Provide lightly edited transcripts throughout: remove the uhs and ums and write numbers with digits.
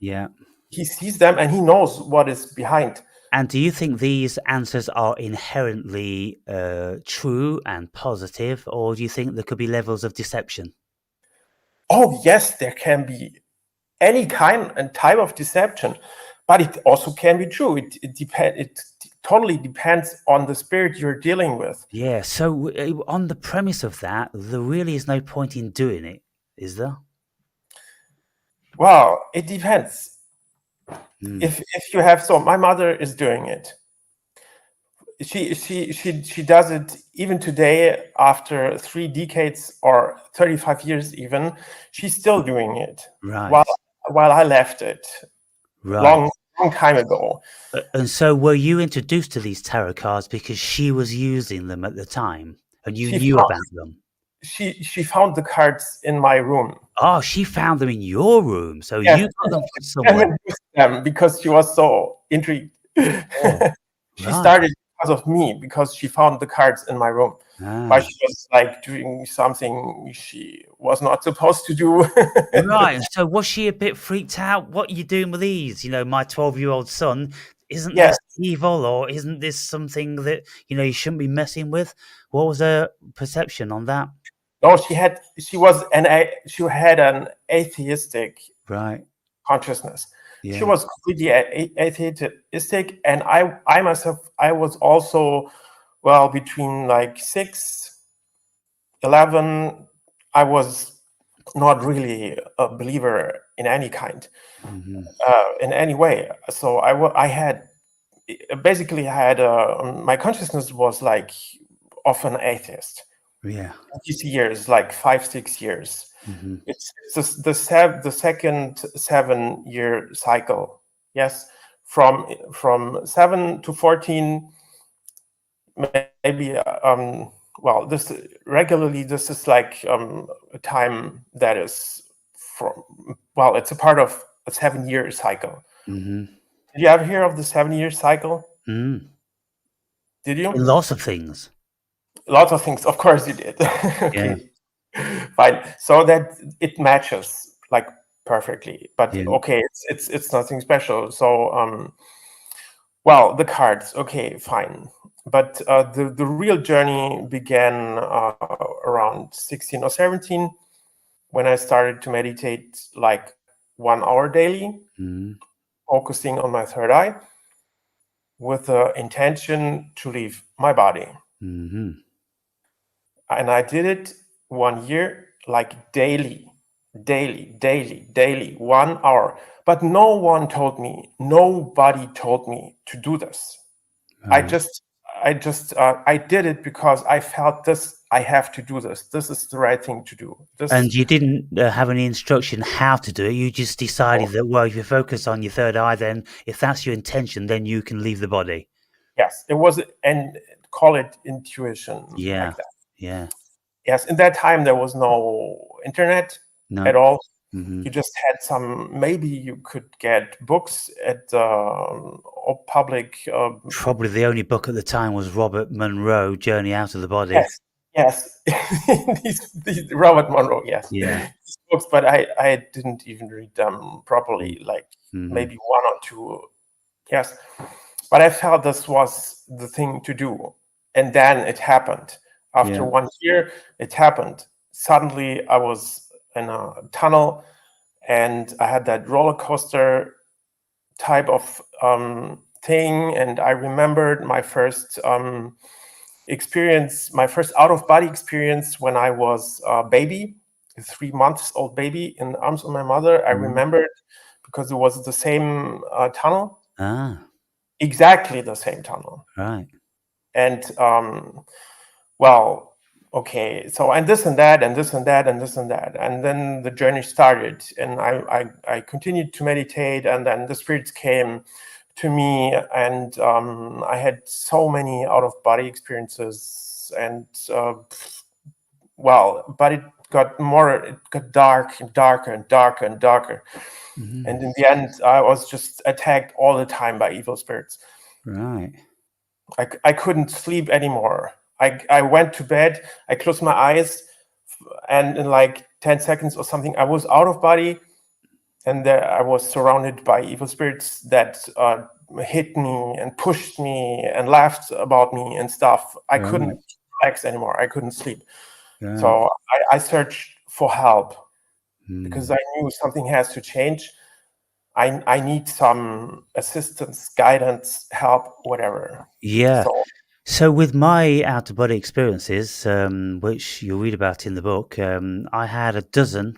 Yeah. He sees them and he knows what is behind. And do you think these answers are inherently true and positive, or do you think there could be levels of deception? Oh yes, there can be any kind and type of deception, but it also can be true. It totally depends on the spirit you're dealing with. Yeah. So on the premise of that, there really is no point in doing it, is there? Well, it depends. Mm. If you have, so my mother is doing it. She does it even today after 3 decades or 35 years even. She's still doing it. Right. While I left it Right. long time ago. And so were you introduced to these tarot cards because she was using them at the time and you knew about them? She found the cards in my room. Oh, she found them in your room. So Yes, you got them from she somewhere. used them because she was so intrigued. Oh, She right. started because of me, because she found the cards in my room. But Ah. she was like doing something she was not supposed to do. Right. And so was she a bit freaked out? What are you doing with these? My 12-year-old son, isn't Yes. this evil, or isn't this something that, you shouldn't be messing with? What was her perception on that? No, she had an atheistic Right. consciousness. She Yeah. was completely atheistic, and I myself, I was also, well, between like 6, 11, I was not really a believer in any kind, Hmm. in any way. So I had basically my consciousness was like of an atheist. Yeah. These years, like 5, 6 years. Hmm. It's the second 7-year cycle. Yes, from 7 to 14, maybe. Well, this is like a time that is it's a part of a 7-year cycle. Hmm. Did you ever hear of the 7-year cycle? Mm. Did you? Lots of things. Lots of things, of course you did. Yeah. Okay, fine. So that it matches like perfectly, but Yeah. okay, it's nothing special. So well, the cards, okay, fine. But the real journey began around 16 or 17, when I started to meditate like 1 hour daily, Mm. focusing on my third eye, with the intention to leave my body. Hmm. And I did it 1 year, like daily, 1 hour. But no one told me, nobody told me to do this. I Right. did it because I felt this. I have to do this. This is the right thing to do. And you didn't have any instruction how to do it. You just decided that, well, if you focus on your third eye, then if that's your intention, then you can leave the body. Yes, it was, and call it intuition, Yeah. like that. Yeah. Yes, in that time there was no internet at No. all. Hmm. You just had maybe you could get books at public. Probably the only book at the time was Robert Monroe, Journey Out of the Body. Yes. these Robert Monroe, yes. Yeah. These books, but I didn't even read them properly, like Mm-hmm. maybe 1 or 2. Yes. But I felt this was the thing to do. And then it happened. After Yeah. 1 year, it happened. Suddenly I was in a tunnel, and I had that roller coaster type of thing. And I remembered my first experience, my first out-of-body experience, when I was a baby, a 3-month-old baby in the arms of my mother. I remembered because it was the same tunnel, Ah, exactly the same tunnel. right. And well, okay, so, and this and that, and this and that, and this and that, and then the journey started, and I continued to meditate, and then the spirits came to me, and I had so many out-of-body experiences, and well, but it got dark and darker and darker and darker. Mm-hmm. And in the end, I was just attacked all the time by evil spirits. Right. I couldn't sleep anymore. I went to bed, I closed my eyes, and in like 10 seconds or something, I was out of body. and there I was surrounded by evil spirits that hit me and pushed me and laughed about me and stuff. I couldn't relax anymore. I couldn't sleep. So I searched for help because I knew something has to change. I need some assistance, guidance, help, whatever. Yeah. So So with my out-of-body experiences, which you'll read about in the book, I had a dozen,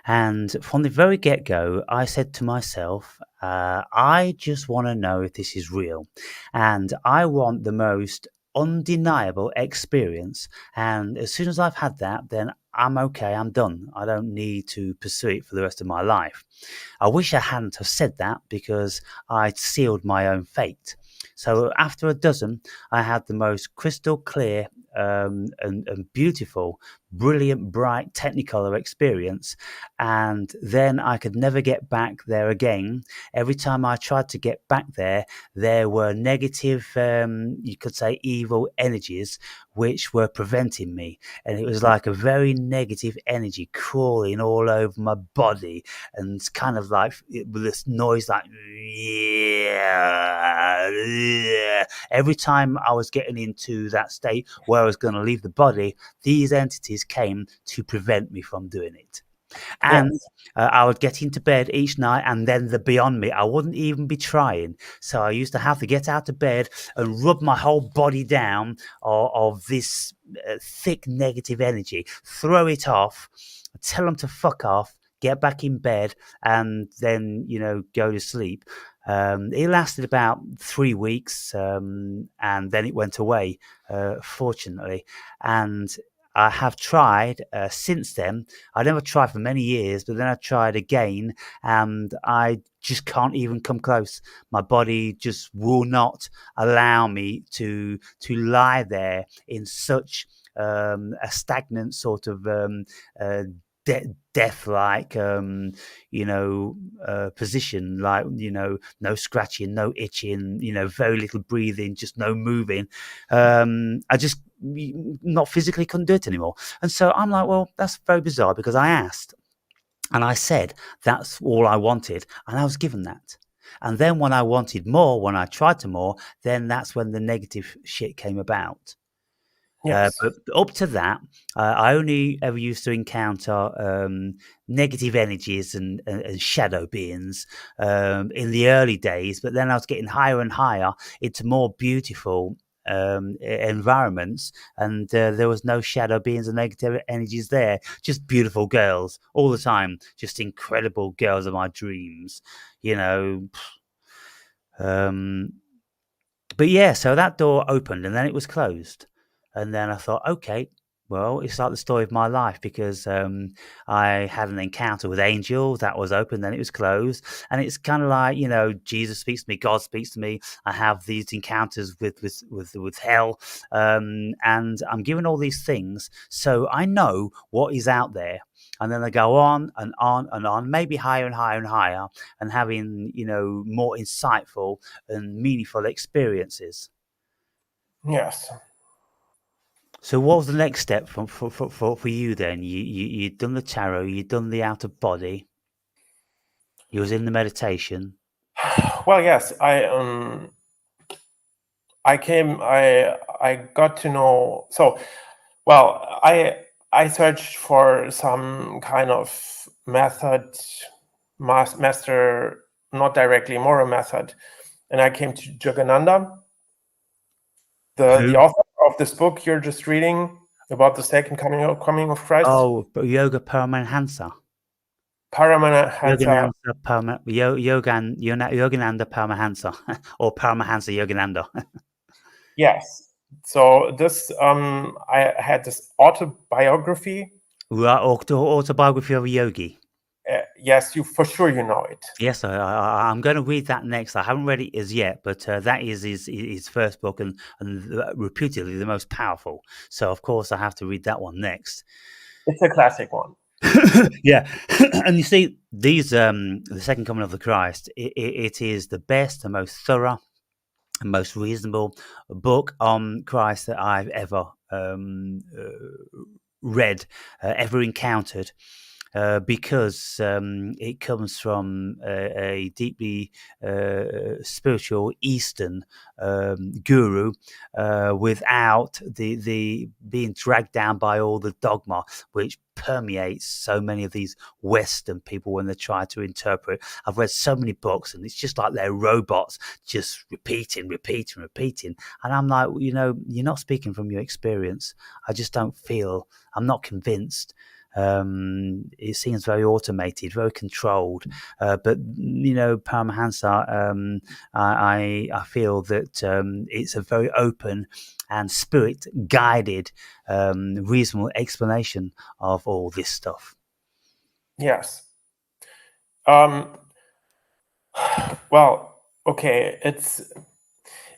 and from the very get-go, I said to myself, I just want to know if this is real, and I want the most undeniable experience. And as soon as I've had that, then I'm okay. I'm done. I don't need to pursue it for the rest of my life. I wish I hadn't have said that because I'd sealed my own fate. So after a dozen, I had the most crystal clear and beautiful, brilliant, bright Technicolor experience. And then I could never get back there again. Every time I tried to get back there, there were negative, you could say evil energies, which were preventing me. And it was like a very negative energy crawling all over my body and it's kind of like with this noise like yeah. Every time I was getting into that state where I was going to leave the body, these entities came to prevent me from doing it. And yes, I would get into bed each night and then the beyond me, I wouldn't even be trying. So I used to have to get out of bed and rub my whole body down of this thick negative energy, throw it off, tell them to fuck off, get back in bed, and then, go to sleep. It lasted about 3 weeks, and then it went away, fortunately. And I have tried since then. I never tried for many years, but then I tried again, and I just can't even come close. My body just will not allow me to lie there in such a stagnant sort of death-like, position, like, no scratching, no itching, very little breathing, just no moving. I just not physically couldn't do it anymore. And so I'm like, well, that's very bizarre because I asked and I said that's all I wanted, and I was given that. And then when I wanted more, when I tried to more, then that's when the negative shit came about. yes, But up to that, I only ever used to encounter negative energies and shadow beings in the early days. But then I was getting higher and higher into more beautiful environments, and there was no shadow beings and negative energies there. Just beautiful girls all the time, just incredible girls of my dreams. You know. Um, but yeah, so that door opened and then it was closed. And then I thought, okay, well, it's like the story of my life because I had an encounter with angels that was open, then it was closed. And it's kind of like, Jesus speaks to me, God speaks to me. I have these encounters with hell. And I'm given all these things. So I know what is out there. And then I go on and on and on, maybe higher and higher and higher, and having, more insightful and meaningful experiences. yes. So, what was the next step for you then? You'd done the tarot, you'd done the out of body, you was in the meditation. Well, yes, I got to know. So, well, I searched for some kind of method, master, not directly, more a method, and I came to Yogananda, the Who? author of this book you're just reading about the second coming of Christ, Oh, Yoga Paramahansa. Paramahansa. Yogananda Paramahansa, or Paramahansa Yogananda. Yes. So this I had this autobiography. Right, autobiography of a yogi. Yes, you for sure you know it. Yes, I'm going to read that next. I haven't read it as yet, but that is his first book and reputedly the most powerful. So, of course, I have to read that one next. It's a classic one. Yeah, and you see, these the second coming of the Christ. It is the best, the most thorough, and most reasonable book on Christ that I've ever read, ever encountered. because it comes from a deeply spiritual Eastern guru, without the being dragged down by all the dogma which permeates so many of these Western people when they try to interpret. I've read so many books, and it's just like they're robots, just repeating, and I'm like, you're not speaking from your experience. I just don't feel, I'm not convinced. It seems very automated, very controlled. But Paramahansa, I feel that it's a very open and spirit guided, reasonable explanation of all this stuff. Yes. Well, okay, it's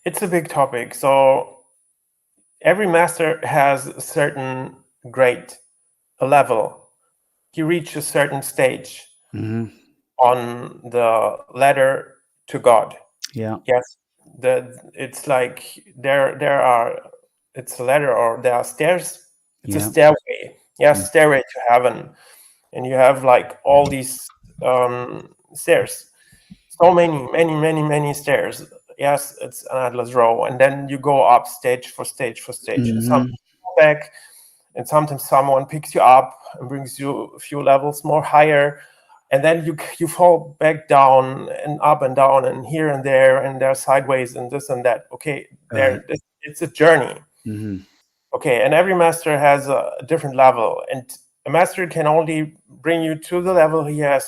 a big topic. So every master has a certain grade, a level. He reached a certain stage on the ladder to God. Yeah. Yes. It's like it's a ladder, or there are stairs. It's a stairway. Yes, stairway to heaven. And you have like all these stairs. So many stairs. Yes, it's an endless row. And then you go up stage for stage for stage. Sometimes you go back, and sometimes someone picks you up and brings you a few levels more higher. And then you fall back down and up and down and here and there, and there are sideways and this and that. Okay, it's a journey. Okay, and every master has a different level, and a master can only bring you to the level he has